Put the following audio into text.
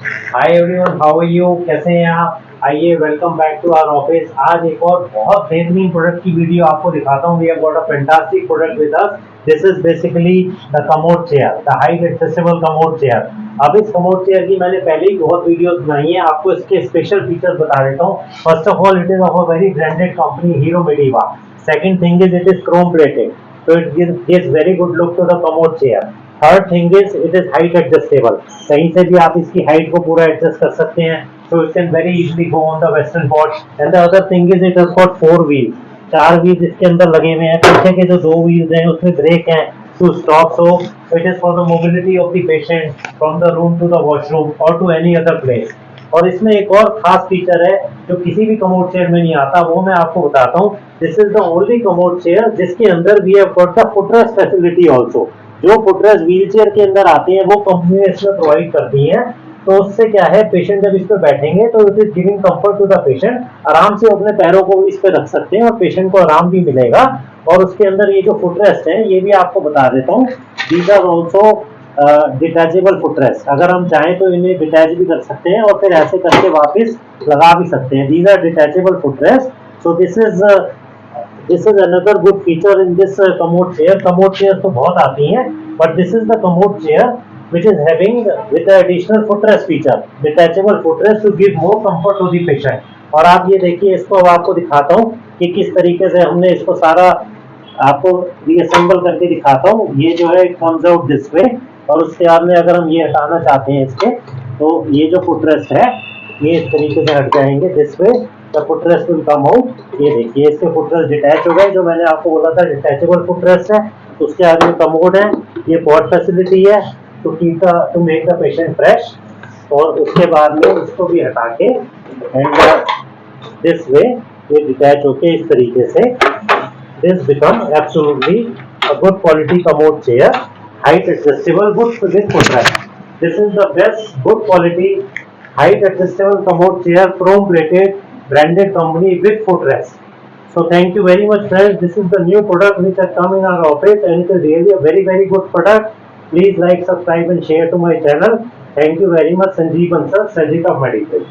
Hi everyone, how are you? कैसे हैं आप? आइए, welcome back to our office. आज एक और बहुत बेहतरीन प्रोडक्ट की वीडियो आपको दिखाता हूँ। We have got a fantastic product with us. This is basically the commode chair, the height accessible commode chair. अब इस कमोड चेयर की मैंने पहले ही बहुत वीडियोस बनाई है, आपको इसके स्पेशल फीचर्स बता देता हूँ। First of all, it is of a very branded company Hero Mediva. Second thing is it is chrome plated, so it gives very good look to the commode chair. Third thing is it is height adjustable. कहीं से भी आप इसकी height को पूरा adjust कर सकते हैं, so it can very easily go on the western port. And the other thing is it has got 4 wheels. 4 wheels इसके अंदर लगे हुए हैं। पीछे के जो 2 wheels हैं उसमें ब्रेक हैं to stop, so it is for the mobility of the patient from the room to the washroom or to any other place. और इसमें एक और खास फीचर है जो किसी भी कमोड चेयर में नहीं आता, वो मैं आपको बताता हूँ। This is the only commode chair जिसके अंदर we have got the footrest facility also. जो फुटरेस्ट व्हील चेयर के अंदर आते हैं वो कंपनी इसमें प्रोवाइड करती है। तो उससे क्या है, पेशेंट जब इस पे बैठेंगे तो it is giving comfort to the patient. आराम से अपने पैरों को भी इस पे रख सकते हैं और पेशेंट को आराम भी मिलेगा। और उसके अंदर ये जो फुटरेस्ट है ये भी आपको बता देता हूँ, these are also detachable footrest. अगर हम चाहें तो इन्हें डिटैच भी कर सकते हैं और फिर ऐसे करके वापस लगा भी सकते हैं। These are detachable footrest. So this is another good feature in this commode chair. Commode chair तो बहुत आती हैं, but this is the commode chair which is having with the additional footrest feature, detachable footrest to give more comfort to the patient. और आप ये देखिए, इसको अब आपको दिखाता हूँ कि किस तरीके से हमने इसको सारा आपको रीअसेंबल करके दिखाता हूँ। ये जो है कम्स आउट दिस वे, और उसके बाद में अगर हम ये हटाना चाहते हैं इसके, तो ये जो फुटरेस्ट है ये इस तरीके से हट जाएंगे this way. The footrest will come out. ये देखिए, इसके फुटरेस्ट डिटैच हो गए, जो मैंने आपको बोला था डिटैचेबल फुटरेस्ट है। उसके आगे कमोड है, ये पॉट फैसिलिटी है to make the patient fresh. और उसके बाद में इसको भी हटा के एंड दिस वे ये डिटैच होके इस तरीके से this become absolutely a good quality commode chair, height adjustable, good with footrest. This is the best good quality height adjustable commode chair, chrome plated, branded company with footrest. So thank you very much friends. This is the new product which has come in our office and it is really a very good product. Please like, subscribe and share to my channel. Thank you very much. Sanjeev Bansal, Surgical Medical.